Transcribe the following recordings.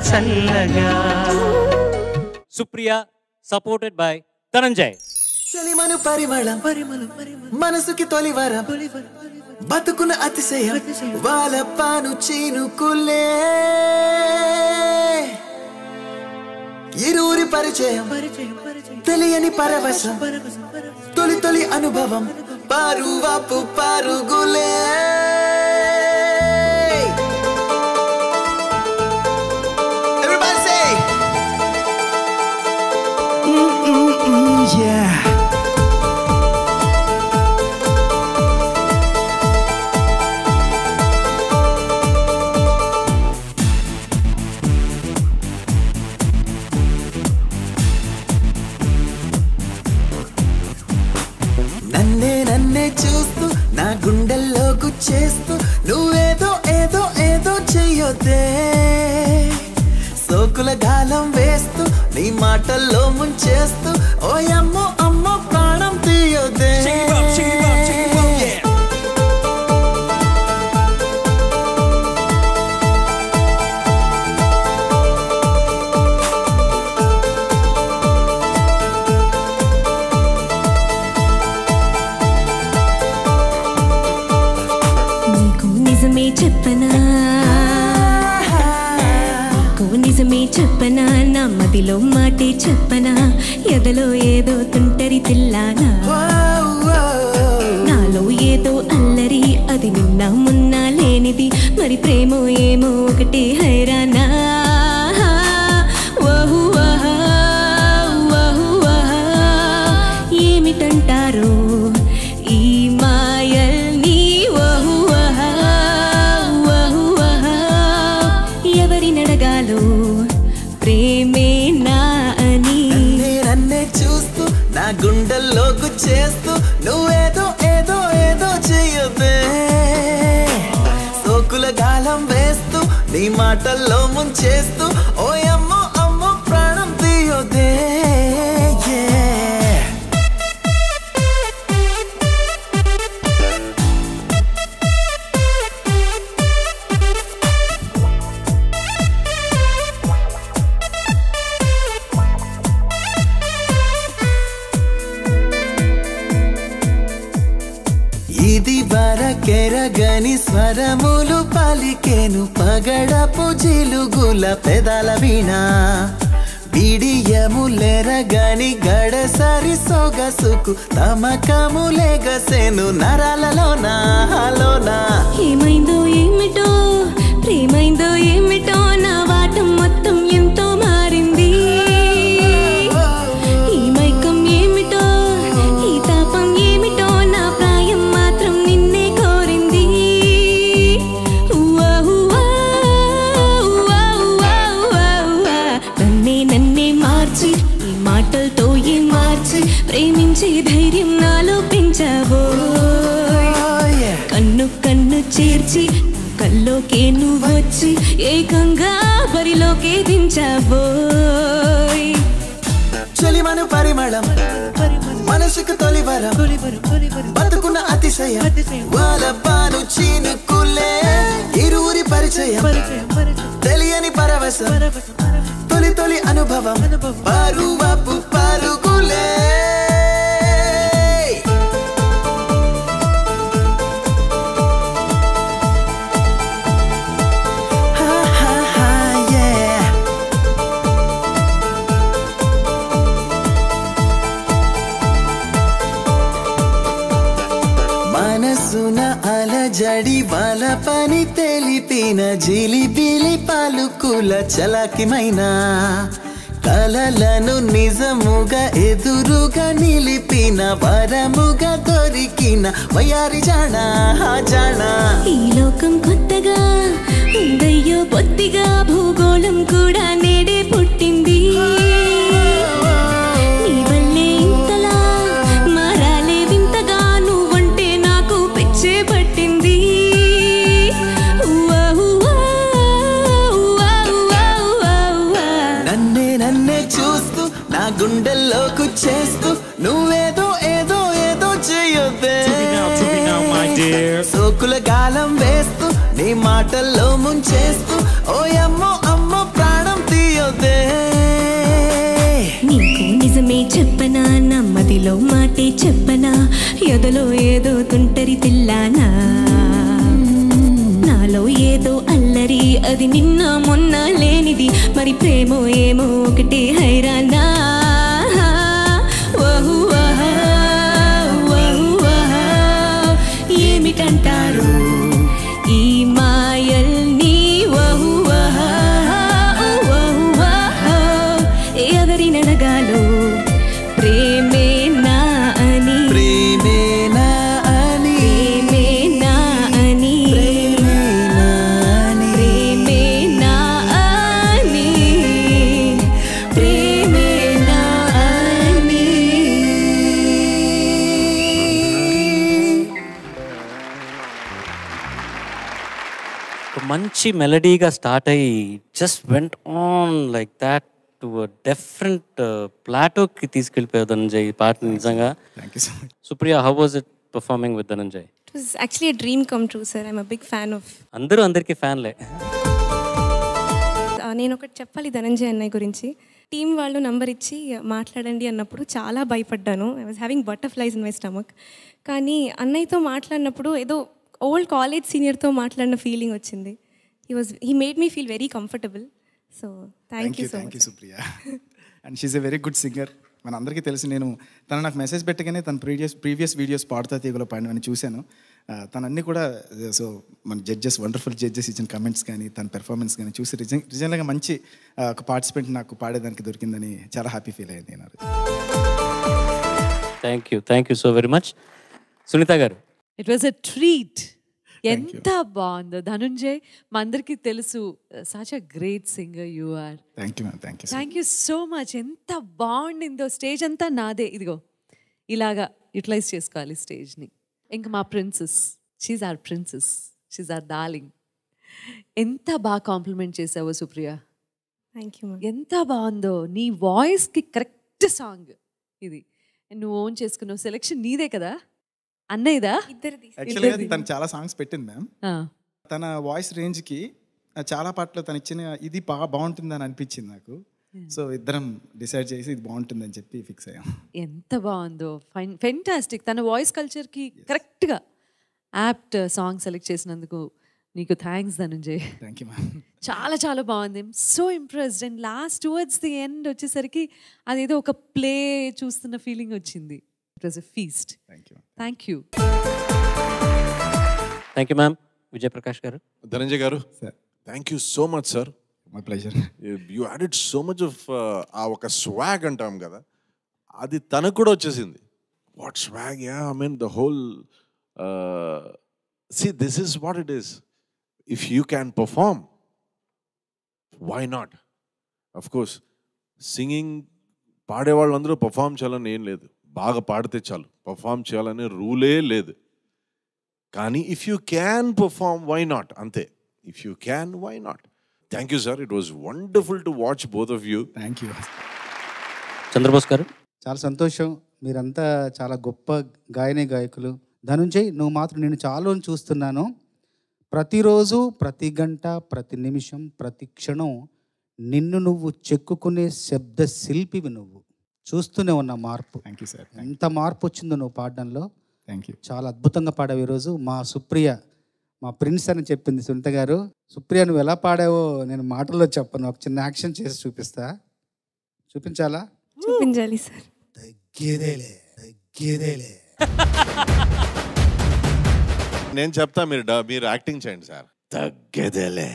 చల్లగా. Supriya supported by Dhananjay. చలిమను పరిమళం మనసుకి తొలివరం బతుకున అతిశయం వాలపాను చీనుకులే ఇరువురి పరిచయం తెలియని పరవశం తొలి తొలి అనుభవం పారువాపు పారుగులే. Everybody say yeah. నన్నే చూస్తూ నా గుండెల్లో గుచ్చేస్తూ నువ్వేదో ఏదో ఏదో చెయ్యొద్దే సోకుల గాలం వేస్తూ నీ మాటల్లో ముంచేస్తూ ఓయమ్మో అమ్మో ప్రాణం తీయొద్దే. నిజమే చెప్పనా నా మదిలో మాటే చెప్పనా ఎదలో ఏదో తుంటరి తిల్లానా నాలో ఏదో అల్లరి అది నిన్న మొన్న లేనిది మరి ప్రేమో ఏమో ఒకటి హైరానా. ఏమిటంటారో ఈ మాయల్ని ఎవరినడగాలో ప్రేమే నా అని. నన్నే చూస్తూ నా గుండెల్లో గుచ్చేస్తూ నువ్వేదో ఏదో ఏదో చెయ్యొద్దే సోకుల గాలం వేస్తూ నీ మాటల్లో ముంచేస్తూ ఓయమ్మో అమ్మో ప్రాణం తీయొద్దే. ఇది వరకెరగని స్వరములు పలికేను పగడపు జిలుగుల పెదాల వీణ బిడియములెరగని గడసరి సొగసుకు తమకములెగసెను నరాలలోనా హలోనా. ఏమైందో ఏమిటో ప్రేమైందో ఏమిటో నా వాటం మొత్తం ఎంతో మారింది. ఈ మైకం ఏమిటో ఈ తాపం ఏమిటో నా ప్రాయం మాత్రం నిన్నే కోరింది. నన్నే మార్చి ఈ మాటలతో ఏం మార్చి ప్రేమించే ధైర్యం నాలో పెంచావో కన్ను కన్ను చేర్చి కల్లోకే నువ్వొచ్చి ఏకంగా బరిలోకే దించావోయ్. చలిమను పరిమళం మనసుకు తొలివరం బతుకున్న అతిశయం వాలపాను చీనుకులే ఇరువురి పరిచయం తెలియని పరవశం తొలి తొలి అనుభవం పారువాపు పారుగులే. మనసున అలజడి బల పని తెలిపిన జిలిబిలి పలుకుల చలాకిమైన కలలను నిజముగా ఎదురుగా నిలిపిన వరముగా దొరికిన వయారి జానా జానా. ఈ లోకం కొత్తగా ఉందయ్యో పొత్తిగా భూగోళం కూడా నేడే పుట్టింది. నీ వల్లే ఇంతలా మారాలే వింతగా నువ్వంటే నాకు పిచ్చే పట్టింది. నన్నే చూస్తూ నా గుండెల్లో కుచ్చేస్తూ నువ్వేదో ఏదో ఏదో చెయ్యొద్దే సోకుల గాలం వేస్తూ నీ మాటల్లో ముంచేస్తూ ఓయమ్మో అమ్మో ప్రాణం తీయొద్దే నీకు నిజమే చెప్పనా నమ్మదిలో మాటే చెప్పనా ఎదలో ఏదో తుంటరి తిల్లానా నాలో ఏదో అల్లరి అది నిన్న మొన్న లేనిది మరి ప్రేమో ఏమో ఒకటి హైరానా ఏమిటంటారు ఈ మాయల్ని ఎవరి నడగాలో ప్రేమేనా అని ప్రేమేనా అని ప్రేమేనా అని ప్రేమేనా అని ప్రేమేనా అని మంచి మెలడీగా స్టార్ట్ అయ్యి just went on like that to different ప్లాటోకి తీసుకెళ్ళిపోయావు ధనంజయ్ ఈ పాటని నిజంగా. Thank you so much. Supriya, how was it performing with Dhananjay? It was actually a dream come true, sir. I'm a big fan of. అందరికీ ఫ్యాన్లే. నేను ఒకటి చెప్పాలి ధనంజయ్ అన్నయ్య గురించి. టీం వాళ్ళు నంబర్ ఇచ్చి మాట్లాడండి అన్నప్పుడు చాలా భయపడ్డాను. I was having butterflies in my stomach. కానీ అన్నయ్యతో మాట్లాడినప్పుడు ఏదో ఓల్డ్ కాలేజ్ సీనియర్తో మాట్లాడిన ఫీలింగ్ వచ్చింది. He made me feel very comfortable. So thank you so thank you much. Supriya. And she's a very good singer. మన అందరికీ తెలుసు. తను నాకు మెసేజ్ పెట్టగానే తన ప్రీవియస్ వీడియోస్ పాడుతా తీగలో పాడినవని చూశాను. తను అన్నీ కూడా సో మన వండర్ఫుల్ జడ్జెస్ ఇచ్చిన కమెంట్స్ కానీ తన పెర్ఫార్మెన్స్ కానీ చూసి రిజనల్గా మంచి ఒక పార్టిసిపెంట్ నాకు పాడేదానికి దొరికిందని చాలా హ్యాపీ ఫీల్ అయ్యింది నేను. Thank you so very much. Sunitha గారు, ఇట్ వాజ్ ఎ ట్రీట్. ఎంత బాగుందో ధనుంజయ్. మా అందరికీ తెలుసు such a great singer you are. Thank you ma'am. Thank you so much. ఎంత బాగుండిందో. స్టేజ్ అంతా నాదే. ఇదిగో ఇలాగా యూటిలైజ్ చేసుకోవాలి స్టేజ్ని. ఇంకా మా princess, she's our princess, she's our darling. ఎంత బాగా కాంప్లిమెంట్ చేసావో సుప్రియ. Thank you. ఎంత బాగుందో. నీ వాయిస్కి కరెక్ట్ సాంగ్ ఇది. నువ్వు ఓన్ చేసుకున్నావు. సెలెక్షన్ నీదే కదా అన్నయ్యదా? యాక్చువల్గా తను చాలా సాంగ్స్ పెట్టింది మ్యామ్. తన వాయిస్ రేంజ్కి చాలా పాటలు తను ఇచ్చిన ఇది బాగుంటుందని అనిపించింది నాకు. సో ఇద్దరం డిసైడ్ చేసి ఇది బాగుంటుందని చెప్పి ఫిక్స్ అయ్యాం. ఎంత బాగుందో. ఫెంటాస్టిక్. తన వాయిస్ కల్చర్కి కరెక్ట్గా యాప్ట్ సాంగ్ సెలెక్ట్ చేసినందుకు నీకు thanks Dhananjay. Thank you ma'am. చాలా చాలా బాగుంది. So impressed. And last towards the end వచ్చేసరికి అదేదో ఒక ప్లే చూస్తున్న ఫీలింగ్ వచ్చింది. It was a feast. Thank you. Thank you ma'am. Vijay Prakash గారు. ధనంజయ్ గారు, sir thank you so much sir. My pleasure. You added so much of ఆ ఒక swag అంటాం కదా, అది తనకు కూడా వచ్చేసింది. What swag, yeah, I mean the whole see this is what it is. If you can perform, why not? Of course singing పాడేవాళ్ళందరూ perform చేయాలని ఏం లేదు. బాగా పాడితే చాలు, పర్ఫామ్ చేయాలనే రూలే లేదు. కానీ if you can perform, why not? అంతే. If you can, why not? Thank you sir. It was wonderful to watch both of you. Thank you. Chandrabose garu. చాలా సంతోషం. మీరంతా చాలా గొప్ప గాయకులు. ధనుంజయ్, నువ్వు మాత్రం నేను చాలా చూస్తున్నాను. ప్రతిరోజు, ప్రతి గంట, ప్రతి నిమిషం, ప్రతి క్షణం నిన్ను నువ్వు చెక్కుకునే శబ్ద శిల్పివి నువ్వు. చూస్తూనే ఉన్న మార్పు. Thank you sir. ఎంత మార్పు వచ్చిందో నువ్వు పాడడంలో. Thank you. చాలా అద్భుతంగా పాడావు ఈరోజు. మా సుప్రియ, మా ప్రిన్స్ అని చెప్పింది సునీత గారు. సుప్రియ, నువ్వు ఎలా పాడావో నేను మాటల్లో చెప్పను. ఒక చిన్న యాక్షన్ చేసి చూపిస్తా. చూపించాలా? చూపించాలి సార్. తగ్గేదేలే. నేను చెప్తా, మీరు యాక్టింగ్ చేయండి సార్. తగ్గేదేలే.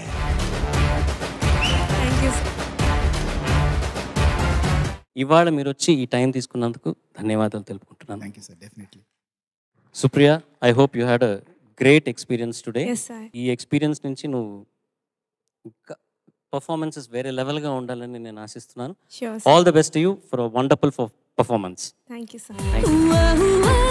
Thank you sir. ఇవాళ మీరు వచ్చి ఈ టైం తీసుకున్నందుకు ధన్యవాదాలు తెలుపుకుంటున్నాను. Thank you sir. Definitely. Supriya, I hope you had a great experience today. Yes, sir. ఈ ఎక్స్పీరియన్స్ నుంచి నువ్వు పర్ఫార్మెన్సెస్ వేరే లెవెల్గా ఉండాలని నేను ఆశిస్తున్నాను. Sure, sir. All the best to you for a wonderful performance. Thank you, sir. Thank you.